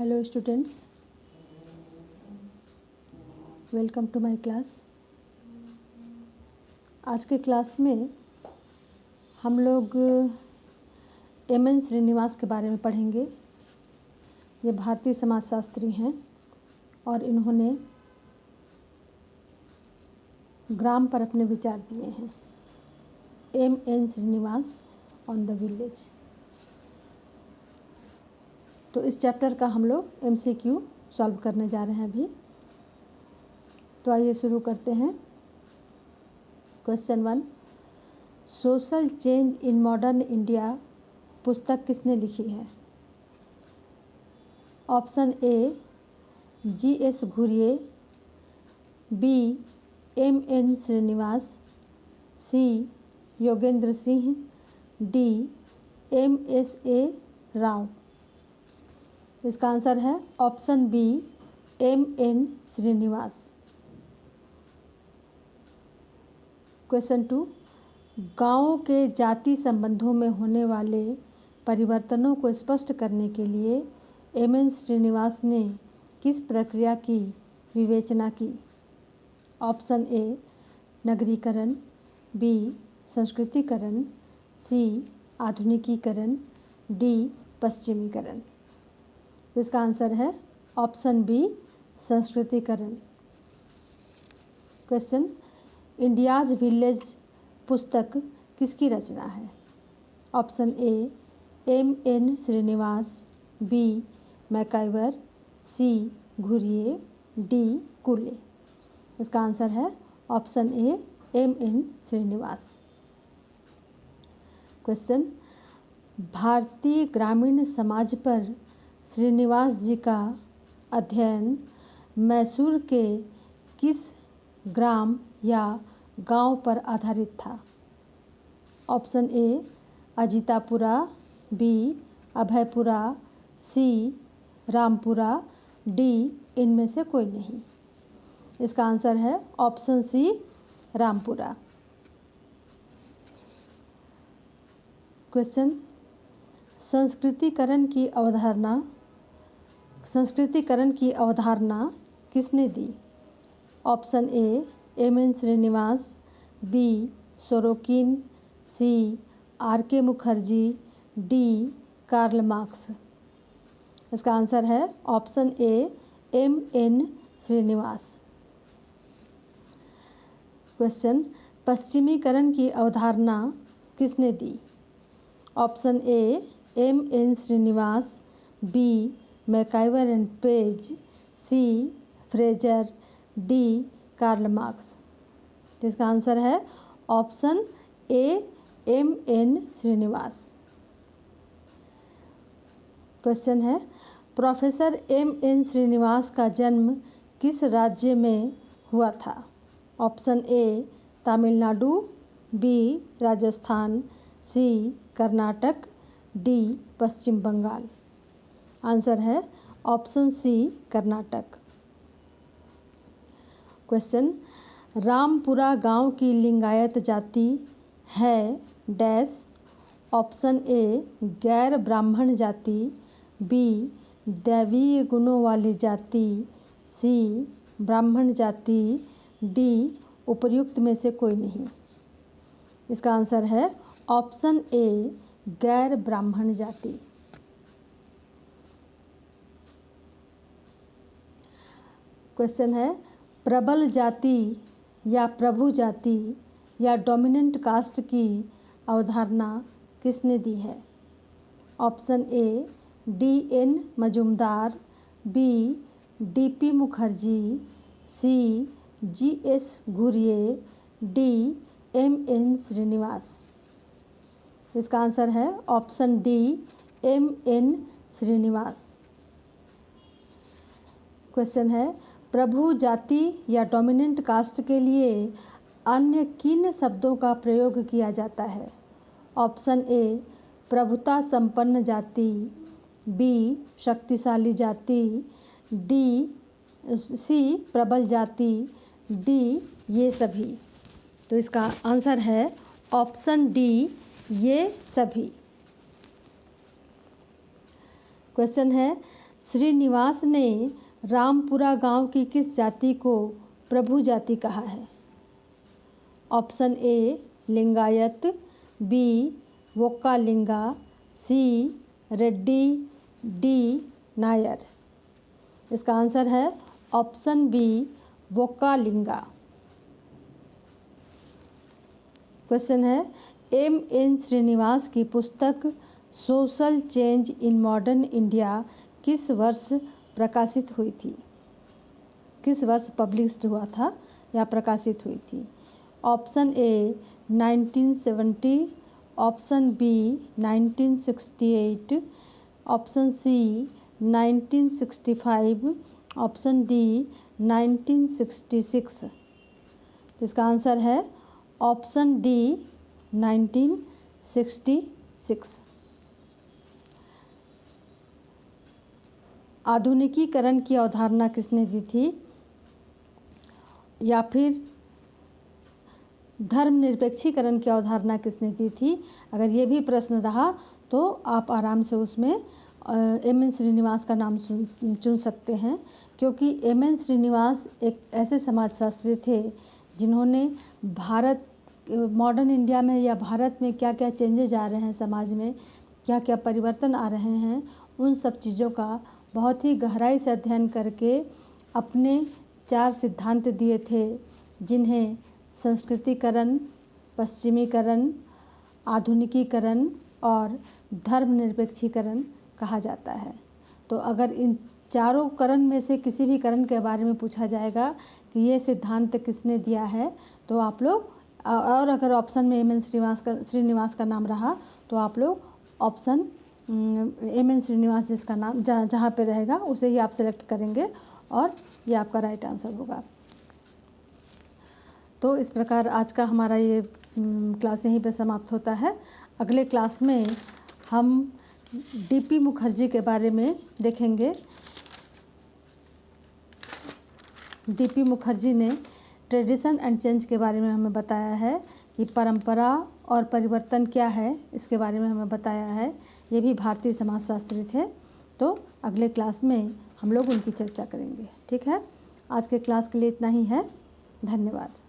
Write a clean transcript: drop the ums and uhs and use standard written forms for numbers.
Hello students, welcome to my class. आज के class में हम लोग एम.एन. श्रीनिवास के बारे में पढ़ेंगे। ये भारतीय समाजशास्त्री हैं और इन्होंने ग्राम पर अपने विचार दिए हैं। M N. Srinivas on the village. तो इस चैप्टर का हम लोग MCQ सॉल्व करने जा रहे हैं अभी। तो आइए शुरू करते हैं। Question 1, social change in modern India पुस्तक किसने लिखी है? Option A G.S. Ghurye, B M.N. Srinivas, C Yogendra Singh, D M.S.A. Rao. इसका आंसर है option B M.N. Srinivas. Question 2, गाँव के जाति संबंधों में होने वाले परिवर्तनों को स्पष्ट करने के लिए M.N. श्रीनिवास ने किस प्रक्रिया की विवेचना की? ऑप्शन ए नगरीकरण, बी संस्कृतिकरण, सी आधुनिकीकरण, डी पश्चिमीकरण। इसका आंसर है ऑप्शन बी संस्कृतिकरण। क्वेश्चन, इंडियाज विलेज पुस्तक किसकी रचना है? Option A M.N. Srinivas, B MacIver, C Ghurye, D Cooley. इसका आंसर है option A M.N. Srinivas. Question, भारतीय ग्रामीण समाज पर श्रीनिवास जी का अध्ययन मैसूर के किस ग्राम या गांव पर आधारित था? Option A Ajitapura, B Abhayapura, C Rampura, D इनमें से कोई नहीं। इसका आंसर है ऑप्शन सी रामपुरा। क्वेश्चन, संस्कृतिकरण की अवधारणा किसने दी? Option A M.N. Srinivas, B Sorokin, C R.K. Mukherjee, D Karl Marx. इसका आंसर है option A M.N. Srinivas. Question, पश्चिमीकरण की अवधारणा किसने दी? Option A M.N. Srinivas, B MacIver and Page, C Frazer, D Karl Marx. इसका आंसर है option A M.N. Srinivas. Question है, प्रोफेसर M.N. श्रीनिवास का जन्म किस राज्य में हुआ था? Option A Tamil Nadu, B Rajasthan, C Karnataka, D Paschim Bangal. Answer है option C Karnataka. Question, Rampura गांव की लिंगायत जाति है डैश। ऑप्शन ए गैर ब्राह्मण जाति, बी दैवीय गुणों वाली जाति, सी ब्राह्मण जाति, डी उपर्युक्त में से कोई नहीं। इसका आंसर है ऑप्शन ए गैर ब्राह्मण जाति। क्वेश्चन है, प्रबल जाति या प्रभु जाति या डोमिनेंट कास्ट की अवधारणा किसने दी है? Option A D.N. Majumdar, B D.P. Mukherjee, C G.S. Ghurye, D M.N. Srinivas. इसका आंसर है option D M.N. Srinivas. Question है, प्रभु जाति या डोमिनेंट कास्ट के लिए अन्य किन शब्दों का प्रयोग किया जाता है? ऑप्शन ए प्रभुता संपन्न जाति, बी शक्तिशाली जाति, सी प्रबल जाति, डी ये सभी। तो इसका आंसर है ऑप्शन डी ये सभी। क्वेश्चन है, श्रीनिवास ने रामपुरा गांव की किस जाति को प्रभु जाति कहा है? Option A Lingayat, B Vokkaliga, C Reddy, D Nair. इसका आंसर है ऑप्शन बी वोक्कालिंगा। क्वेश्चन है एम.एन. श्रीनिवास की पुस्तक social change in modern India किस वर्ष प्रकाशित हुई थी? किस वर्ष पब्लिश्ड हुआ था या प्रकाशित हुई थी? Option A 1970, option B 1968, option C 1965, option D 1966। इसका आंसर है ऑप्शन डी 1966। आधुनिकीकरण की अवधारणा किसने दी थी? या फिर धर्मनिरपेक्षीकरण की अवधारणा किसने दी थी? अगर ये भी प्रश्न रहा तो आप आराम से उसमें एम.एन. श्रीनिवास का नाम चुन सकते हैं, क्योंकि एम.एन. श्रीनिवास एक ऐसे समाजशास्त्री थे जिन्होंने भारत मॉडर्न इंडिया में या भारत में क्या क्या चेंजेज आ रहे हैं, समाज में क्या क्या परिवर्तन आ रहे हैं, उन सब चीज़ों का बहुत ही गहराई से अध्ययन करके अपने 4 सिद्धांत दिए थे, जिन्हें संस्कृतिकरण, पश्चिमीकरण, आधुनिकीकरण और धर्मनिरपेक्षीकरण कहा जाता है। तो अगर इन चारों करण में से किसी भी करण के बारे में पूछा जाएगा कि ये सिद्धांत किसने दिया है, तो आप लोग, और अगर ऑप्शन में एम.एन. श्रीनिवास का नाम रहा तो आप लोग ऑप्शन एम.एन. श्रीनिवास जिसका नाम जहाँ पे रहेगा उसे ही आप सेलेक्ट करेंगे और ये आपका राइट आंसर होगा। तो इस प्रकार आज का हमारा ये क्लास यहीं पे समाप्त होता है। अगले क्लास में हम डी.पी. मुखर्जी के बारे में देखेंगे। डी.पी. मुखर्जी ने ट्रेडिशन एंड चेंज के बारे में हमें बताया है कि परंपरा और परिवर्तन क्या है, इसके बारे में हमें बताया है। ये भी भारतीय समाजशास्त्री थे। तो अगले क्लास में हम लोग उनकी चर्चा करेंगे। ठीक है, आज के क्लास के लिए इतना ही है। धन्यवाद।